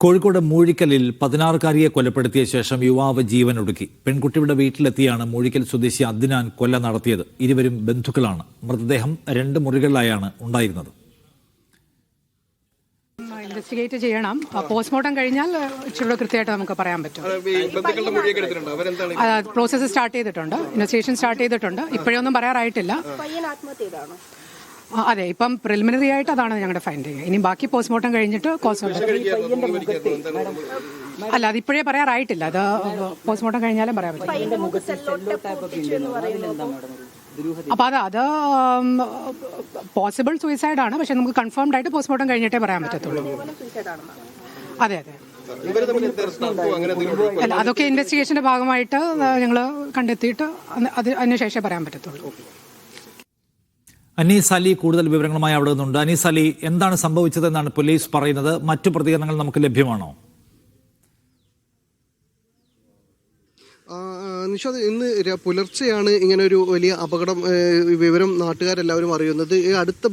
കോഴിക്കോട് മൂഴിക്കലിൽ 16-കാരിയെ കൊലപ്പെടുത്തിയ ശേഷം യുവാവ് ജീവനൊടുക്കി. പെൺകുട്ടിയുടെ വീട്ടിലെത്തിയാണ് മൂഴിക്കൽ സ്വദേശി അദ്നാൻ കൊല നടത്തിയത്. ഇരുവരും ബന്ധുക്കളാണ്. മൃതദേഹം 2 മുറികളിലായാണ് ഉണ്ടായിരുന്നത്. ഇൻവെസ്റ്റിഗേറ്റ് ചെയ്യണം. പോസ്റ്റ്മോർട്ടം കഴിഞ്ഞാൽ ഇച്ചിരി കൃത്യമായിട്ട് നമുക്ക് പറയാൻ പറ്റും. പ്രോസസ്സ് സ്റ്റാർട്ട് ചെയ്തിട്ടുണ്ട്, ഇൻവെസ്റ്റിഗേഷൻ സ്റ്റാർട്ട് ചെയ്തിട്ടുണ്ട്. ഇപ്പോഴൊന്നും പറയാറായിട്ടില്ല. അതെ, ഇപ്പം പ്രിലിമിനറി ആയിട്ട് അതാണ് ഞങ്ങളുടെ ഫൈൻഡിങ്. ഇനി ബാക്കി പോസ്റ്റ്മോർട്ടം കഴിഞ്ഞിട്ട് അല്ല, അതിപ്പോഴേ പറയാറായിട്ടില്ല. അത് പോസ്റ്റ്മോർട്ടം കഴിഞ്ഞാലും പറയാൻ പറ്റും. അപ്പൊ അത് പോസിബിൾ സൂയിസൈഡ് ആണ്. പക്ഷെ നമുക്ക് കൺഫേംഡ് ആയിട്ട് പോസ്റ്റ്മോർട്ടം കഴിഞ്ഞിട്ടേ പറയാൻ പറ്റത്തുള്ളൂ. അതെ അതെ, അല്ല, അതൊക്കെ ഇൻവെസ്റ്റിഗേഷന്റെ ഭാഗമായിട്ട് ഞങ്ങൾ കണ്ടെത്തിയിട്ട് അതിനുശേഷമേ പറയാൻ പറ്റത്തുള്ളൂ. അനീസ് അലി കൂടുതൽ വിവരങ്ങളുമായി അവിടെ നിന്നുണ്ട്. അനീസ് അലി, എന്താണ് സംഭവിച്ചതെന്നാണ് പോലീസ് പറയുന്നത്? മറ്റു പ്രതികരണങ്ങൾ നമുക്ക് ലഭ്യമാണോ? നിഷാദ്, ഇന്ന് പുലർച്ചെയാണ് ഇങ്ങനെ ഒരു വലിയ അപകടം വിവരം നാട്ടുകാരെല്ലാവരും അറിയുന്നത്. അടുത്ത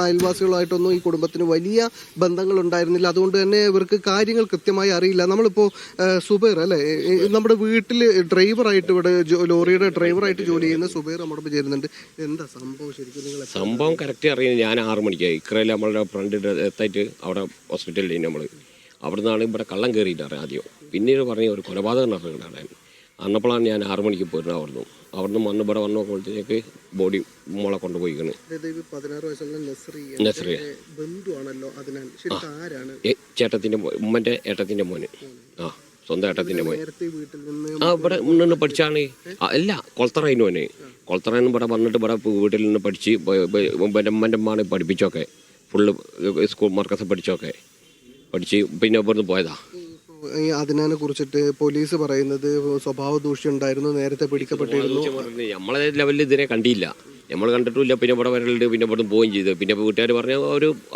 അയൽവാസികളുമായിട്ടൊന്നും ഈ കുടുംബത്തിന് വലിയ ബന്ധങ്ങൾ ഉണ്ടായിരുന്നില്ല. അതുകൊണ്ട് തന്നെ ഇവർക്ക് കാര്യങ്ങൾ കൃത്യമായി അറിയില്ല. നമ്മളിപ്പോൾ സുബൈർ അല്ലേ, നമ്മുടെ വീട്ടിൽ ഡ്രൈവറായിട്ട്, ഇവിടെ ലോറിയുടെ ഡ്രൈവറായിട്ട് ജോലി ചെയ്യുന്ന സുബൈർ നമ്മുടെ ചേരുന്നുണ്ട്. എന്താ സംഭവം ശരിക്കും? സംഭവം കറക്റ്റ് അറിയുന്നത് ഞാൻ 6 മണിക്കായി ഇക്കറയിൽ നമ്മളുടെ ഫ്രണ്ടിൻ്റെ എത്തായിട്ട് അവിടെ ഹോസ്പിറ്റലിൽ നമ്മൾ അവിടെ നിന്നാണ് ഇവിടെ കള്ളം കയറിയിട്ടാണ് ആദ്യം. പിന്നീട് പറഞ്ഞ ഒരു കൊലപാതകം നടക്കുന്നുണ്ടായിരുന്നു. അന്നപ്പോഴാണ് ഞാൻ 6 മണിക്ക് പോയിരുന്നത്. അവിടുന്ന് വന്ന് ഇവിടെ വന്ന് നോക്കുമ്പോഴത്തേക്ക് ബോഡി മോളെ കൊണ്ടുപോയിക്കണ്. ചേട്ടത്തിൻ്റെ ഉമ്മൻ്റെ ഏട്ടത്തിൻ്റെ മോന്, സ്വന്തം ഏട്ടത്തിൻ്റെ മോൻ. ഇവിടെ നിന്ന് പഠിച്ചാണ്. അല്ല, കൊളത്തറയിന് മോന്. കൊളത്തറയിന്ന് ഇവിടെ വന്നിട്ട് ഇവിടെ വീട്ടിൽ നിന്ന് പഠിച്ച് ഉമ്മൻ്റെ അമ്മാണ് പഠിപ്പിച്ചൊക്കെ, ഫുള്ള് സ്കൂൾ മർക്കസ് പഠിച്ചൊക്കെ പഠിച്ച് പിന്നെ ഇവിടുന്ന് പോയതാ. അതിനെ കുറിച്ചിട്ട് പോലീസ് പറയുന്നത് സ്വഭാവ ദൂഷ്യം ഉണ്ടായിരുന്നു, നേരത്തെ പിടിക്കപ്പെട്ടിരുന്നു. നമ്മളെ ലെവലിൽ ഇതിനെ കണ്ടില്ല, നമ്മൾ കണ്ടിട്ടില്ല. പിന്നെ ഇവിടെ വരലുണ്ട്, പിന്നെ ഇവിടെ പോവുകയും ചെയ്തു. പിന്നെ വീട്ടുകാർ പറഞ്ഞ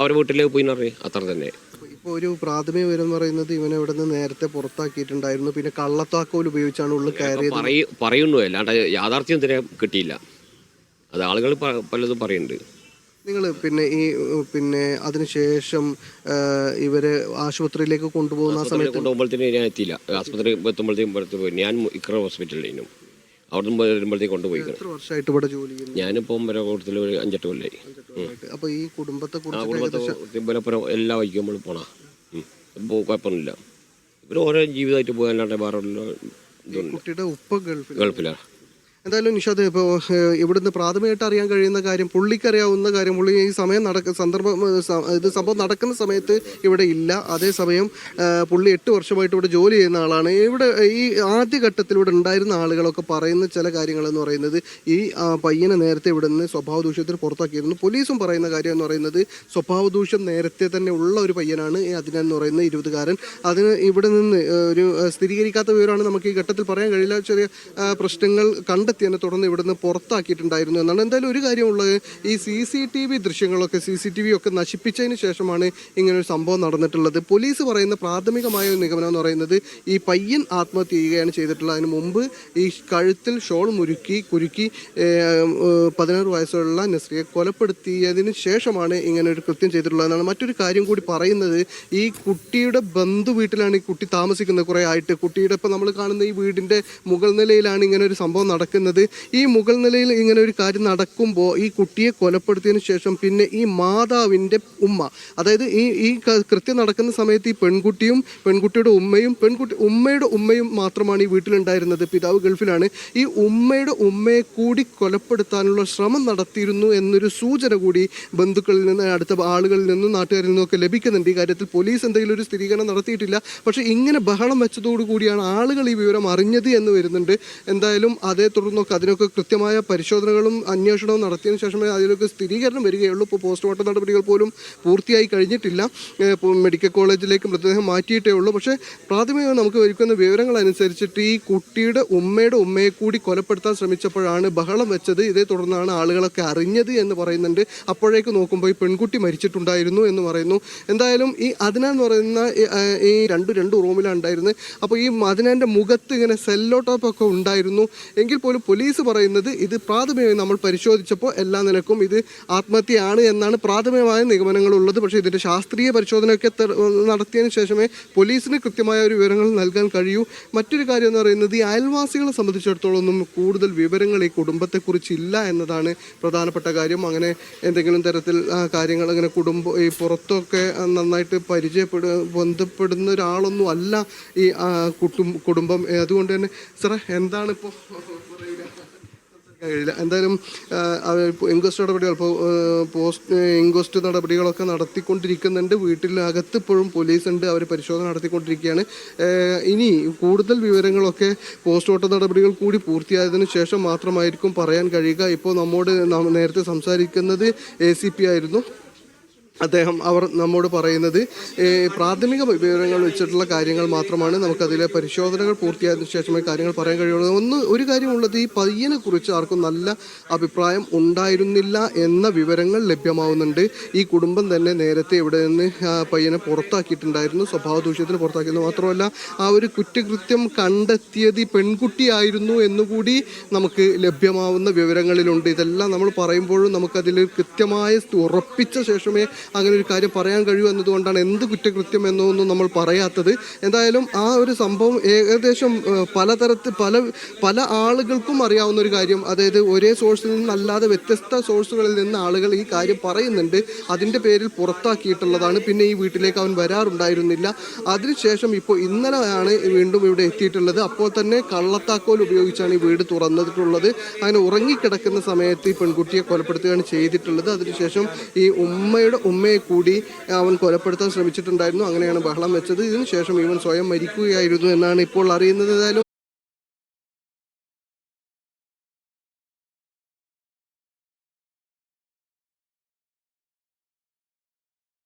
അവരുടെ വീട്ടിലേക്ക് പോയി പറഞ്ഞു, അത്ര തന്നെ. ഇപ്പോൾ ഒരു പ്രാഥമിക വിവരം പറയുന്നത് ഇവനെ ഇവിടെ നിന്ന് നേരത്തെ പുറത്താക്കിയിട്ടുണ്ടായിരുന്നു. പിന്നെ കള്ളത്താക്കോൽ ഉപയോഗിച്ചാണ് ഉള്ളിൽ കയറിയത് പറയുന്നു. അല്ലാണ്ട് യാഥാർത്ഥ്യം ഇതിനെ കിട്ടിയില്ല. അത് ആളുകൾ പലതും പറയുന്നുണ്ട്. നിങ്ങൾ പിന്നെ അതിനുശേഷം ഇവരെ ആശുപത്രിയിലേക്ക് കൊണ്ടുപോകുന്ന സമയത്ത് കൊണ്ടുപോകുമ്പോഴത്തേനും ഞാൻ എത്തിയില്ല. ആശുപത്രി എത്തുമ്പോഴത്തേക്കും പോയി. ഞാൻ ഇക്കറ ഹോസ്പിറ്റലിലും അവിടുന്ന് വരുമ്പോഴത്തേക്ക് കൊണ്ടുപോയി. എത്ര വർഷമായിട്ട് ഇവിടെ ജോലി ചെയ്യുന്നു? ഞാനിപ്പം വരെ കൂടുതൽ ഒരു 5-8 കൊല്ലായി. അപ്പോൾ ഈ കുടുംബത്തെ ബലപ്പുറം എല്ലാ വൈക്കും നമ്മൾ പോണ കുഴപ്പമൊന്നുമില്ല. ഇവർ ഓരോ ജീവിതമായിട്ട് പോകാനായിട്ട് വേറെ കുട്ടിയുടെ ഉപ്പ ഗൾഫിലാണ്. എന്തായാലും നിഷാദ്, ഇപ്പോൾ ഇവിടുന്ന് പ്രാഥമികമായിട്ട് അറിയാൻ കഴിയുന്ന കാര്യം, പുള്ളിക്കറിയാവുന്ന കാര്യം, പുള്ളി ഈ സംഭവം നടക്കുന്ന സമയത്ത് ഇവിടെ ഇല്ല. അതേസമയം പുള്ളി 8 വർഷമായിട്ട് ഇവിടെ ജോലി ചെയ്യുന്ന ആളാണ്. ഇവിടെ ഈ ആദ്യഘട്ടത്തിൽ ഇവിടെ ഉണ്ടായിരുന്ന ആളുകളൊക്കെ പറയുന്ന ചില കാര്യങ്ങളെന്ന് പറയുന്നത് ഈ പയ്യനെ നേരത്തെ ഇവിടെ നിന്ന് സ്വഭാവ ദൂഷ്യത്തിന് പുറത്താക്കിയിരുന്നു. പോലീസും പറയുന്ന കാര്യം എന്ന് പറയുന്നത് സ്വഭാവ ദൂഷ്യം നേരത്തെ തന്നെ ഉള്ള ഒരു പയ്യനാണ് ഈ അദ്നാൻ പറയുന്ന 20-കാരൻ. അതിന് ഇവിടെ നിന്ന് ഒരു സ്ഥിരീകരിക്കാത്ത വിവരമാണ് നമുക്ക് ഈ ഘട്ടത്തിൽ പറയാൻ കഴിയില്ല. ചെറിയ പ്രശ്നങ്ങൾ കണ്ടെത്തിയതിനെ തുടർന്ന് ഇവിടുന്ന് പുറത്താക്കിയിട്ടുണ്ടായിരുന്നു എന്നാണ്. എന്തായാലും ഒരു കാര്യമുള്ളത്, ഈ CCTV ദൃശ്യങ്ങളൊക്കെ CCTV ഒക്കെ നശിപ്പിച്ചതിന് ശേഷമാണ് ഇങ്ങനൊരു സംഭവം നടന്നിട്ടുള്ളത്. പോലീസ് പറയുന്ന പ്രാഥമികമായ ഒരു നിഗമനം എന്ന് പറയുന്നത് ഈ പയ്യൻ ആത്മഹത്യ ചെയ്യുകയാണ് ചെയ്തിട്ടുള്ളത്. അതിന് മുമ്പ് ഈ കഴുത്തിൽ ഷോൾ കുരുക്കി 16 വയസ്സുള്ള നസ്രിയെ കൊലപ്പെടുത്തിയതിന് ശേഷമാണ് ഇങ്ങനെ ഒരു കൃത്യം ചെയ്തിട്ടുള്ളതെന്നാണ്. മറ്റൊരു കാര്യം കൂടി പറയുന്നത്, ഈ കുട്ടിയുടെ ബന്ധു വീട്ടിലാണ് ഈ കുട്ടി താമസിക്കുന്നത് കുറേ ആയിട്ട്. കുട്ടിയുടെ ഇപ്പോൾ നമ്മൾ കാണുന്ന ഈ വീടിൻ്റെ മുകൾ നിലയിലാണ് ഇങ്ങനെ ഒരു സംഭവം നടക്കുന്നത്. ഈ മുകൾ നിലയിൽ ഇങ്ങനെ ഒരു കാര്യം നടക്കുമ്പോൾ ഈ കുട്ടിയെ കൊലപ്പെടുത്തിയതിനു ശേഷം പിന്നെ ഈ മാതാവിൻ്റെ ഉമ്മ, അതായത് ഈ കൃത്യം നടക്കുന്ന സമയത്ത് ഈ പെൺകുട്ടിയുടെ ഉമ്മയുടെ ഉമ്മയും മാത്രമാണ് ഈ വീട്ടിലുണ്ടായിരുന്നത്. പിതാവ് ഗൾഫിലാണ്. ഈ ഉമ്മയുടെ ഉമ്മയെ കൂടി കൊലപ്പെടുത്താനുള്ള ശ്രമം നടത്തിയിരുന്നു എന്നൊരു സൂചന കൂടി ബന്ധുക്കളിൽ നിന്ന്, അടുത്ത ആളുകളിൽ നിന്നും നാട്ടുകാരിൽ നിന്നൊക്കെ ലഭിക്കുന്നുണ്ട്. ഈ കാര്യത്തിൽ പോലീസ് എന്തെങ്കിലും ഒരു സ്ഥിരീകരണം നടത്തിയിട്ടില്ല. പക്ഷേ ഇങ്ങനെ ബഹളം വെച്ചതോടു കൂടിയാണ് ആളുകൾ ഈ വിവരം അറിഞ്ഞത് എന്ന് വരുന്നുണ്ട്. എന്തായാലും അതേ തുടർന്നൊക്കെ അതിനൊക്കെ കൃത്യമായ പരിശോധനകളും അന്വേഷണവും നടത്തിയതിനു ശേഷമേ അതിലൊക്കെ സ്ഥിരീകരണം വരികയുള്ളൂ. ഇപ്പോൾ പോസ്റ്റ്മോർട്ടം നടപടികൾ പോലും പൂർത്തിയായി കഴിഞ്ഞിട്ടില്ല. മെഡിക്കൽ കോളേജിലേക്ക് മൃതദേഹം മാറ്റിയിട്ടേ ഉള്ളൂ. പക്ഷേ പ്രാഥമികമായി നമുക്ക് ലഭിക്കുന്ന വിവരങ്ങൾ അനുസരിച്ചിട്ട് ഈ കുട്ടിയുടെ ഉമ്മയുടെ ഉമ്മയെ കൂടി കൊലപ്പെടുത്താൻ ശ്രമിച്ചപ്പോഴാണ് ബഹളം വെച്ചത്. ഇതേ തുടർന്നാണ് ആളുകളൊക്കെ അറിഞ്ഞത് എന്ന് പറയുന്നുണ്ട്. അപ്പോഴേക്ക് നോക്കുമ്പോൾ ഈ പെൺകുട്ടി മരിച്ചിട്ടുണ്ടായിരുന്നു എന്ന് പറയുന്നു. എന്തായാലും ഈ അദ്നാൻ എന്ന് പറയുന്ന ഈ രണ്ട് റൂമിലാണ് ഉണ്ടായിരുന്നത്. അപ്പോൾ ഈ അദ്നാൻ്റെ മുഖത്ത് ഇങ്ങനെ സെല്ലോ ടോപ്പൊക്കെ ഉണ്ടായിരുന്നു. എങ്കിൽ പോലും പോലീസ് പറയുന്നത് ഇത് പ്രാഥമികമായി നമ്മൾ പരിശോധിച്ചപ്പോൾ എല്ലാ നിലക്കും ഇത് ആത്മഹത്യയാണ് എന്നാണ് പ്രാഥമികമായ നിഗമനങ്ങളുള്ളത്. പക്ഷേ ഇതിൻ്റെ ശാസ്ത്രീയ പരിശോധനയൊക്കെ നടത്തിയതിന് ശേഷമേ പോലീസിന് കൃത്യമായ ഒരു വിവരങ്ങൾ നൽകാൻ കഴിയൂ. മറ്റൊരു കാര്യം എന്ന് പറയുന്നത് ഈ അയൽവാസികളെ സംബന്ധിച്ചിടത്തോളം ഒന്നും കൂടുതൽ വിവരങ്ങൾ ഈ കുടുംബത്തെക്കുറിച്ചില്ല എന്നതാണ് പ്രധാനപ്പെട്ട കാര്യം. അങ്ങനെ എന്തെങ്കിലും തരത്തിൽ കാര്യങ്ങൾ അങ്ങനെ ഈ പുറത്തൊക്കെ നന്നായിട്ട് ബന്ധപ്പെടുന്ന ഒരാളൊന്നും അല്ല ഈ കുടുംബം. അതുകൊണ്ട് തന്നെ സാറേ എന്താണ് ഇപ്പോൾ കഴിയില്ല. എന്തായാലും ഇൻക്വസ്റ്റ് നടപടികൾ ഇൻക്വസ്റ്റ് നടപടികളൊക്കെ നടത്തിക്കൊണ്ടിരിക്കുന്നുണ്ട്. വീട്ടിനകത്ത് ഇപ്പോഴും പോലീസ് ഉണ്ട്, അവർ പരിശോധന നടത്തിക്കൊണ്ടിരിക്കുകയാണ്. ഇനി കൂടുതൽ വിവരങ്ങളൊക്കെ പോസ്റ്റ്മോർട്ടം നടപടികൾ കൂടി പൂർത്തിയായതിനു ശേഷം മാത്രമായിരിക്കും പറയാൻ കഴിയുക. ഇപ്പോൾ നമ്മോട് നേരത്തെ സംസാരിക്കുന്നത് ACP ആയിരുന്നു. അവർ നമ്മോട് പറയുന്നത് പ്രാഥമിക വിവരങ്ങൾ വെച്ചിട്ടുള്ള കാര്യങ്ങൾ മാത്രമാണ്, നമുക്കതിലെ പരിശോധനകൾ പൂർത്തിയായതിനു ശേഷമേ കാര്യങ്ങൾ പറയാൻ കഴിയുള്ളൂ. ഒരു കാര്യമുള്ളത്, ഈ പയ്യനെ കുറിച്ച് ആർക്കും നല്ല അഭിപ്രായം ഉണ്ടായിരുന്നില്ല എന്ന വിവരങ്ങൾ ലഭ്യമാവുന്നുണ്ട്. ഈ കുടുംബം തന്നെ നേരത്തെ ഇവിടെ നിന്ന് പയ്യനെ പുറത്താക്കിയിട്ടുണ്ടായിരുന്നു, സ്വഭാവ ദൂഷ്യത്തിന് പുറത്താക്കിയത് മാത്രമല്ല ആ ഒരു കുറ്റകൃത്യം കണ്ടെത്തിയത് ഈ പെൺകുട്ടിയായിരുന്നു എന്നുകൂടി നമുക്ക് ലഭ്യമാവുന്ന വിവരങ്ങളിലുണ്ട്. ഇതെല്ലാം നമ്മൾ പറയുമ്പോഴും നമുക്കതിൽ കൃത്യമായ ഉറപ്പിച്ച ശേഷമേ അങ്ങനെ ഒരു കാര്യം പറയാൻ കഴിയൂ എന്നതുകൊണ്ടാണ് എന്ത് കുറ്റകൃത്യം എന്നൊന്നും നമ്മൾ പറയാത്തത്. എന്തായാലും ആ ഒരു സംഭവം ഏകദേശം പല ആളുകൾക്കും അറിയാവുന്ന ഒരു കാര്യം, അതായത് ഒരേ സോഴ്സിൽ നിന്നല്ലാതെ വ്യത്യസ്ത സോഴ്സുകളിൽ നിന്ന് ആളുകൾ ഈ കാര്യം പറയുന്നുണ്ട്. അതിൻ്റെ പേരിൽ പുറത്താക്കിയിട്ടുള്ളതാണ്. പിന്നെ ഈ വീട്ടിലേക്ക് അവൻ വരാറുണ്ടായിരുന്നില്ല. അതിനുശേഷം ഇപ്പോൾ ഇന്നലെയാണ് വീണ്ടും ഇവിടെ എത്തിയിട്ടുള്ളത്. അപ്പോൾ തന്നെ കള്ളത്താക്കോൽ ഉപയോഗിച്ചാണ് ഈ വീട് തുറന്നിട്ടുള്ളത്. അങ്ങനെ ഉറങ്ങിക്കിടക്കുന്ന സമയത്ത് ഈ പെൺകുട്ടിയെ കൊലപ്പെടുത്തുകയാണ് ചെയ്തിട്ടുള്ളത്. അതിനുശേഷം ഈ ഉമ്മയെ കൂടി അവൻ കൊലപ്പെടുത്താൻ ശ്രമിച്ചിട്ടുണ്ടായിരുന്നു. അങ്ങനെയാണ് ബഹളം വെച്ചത്. ഇതിനുശേഷം ഇവൻ സ്വയം മരിക്കുകയായിരുന്നു എന്നാണ് ഇപ്പോൾ അറിയുന്നത്. ഏതായാലും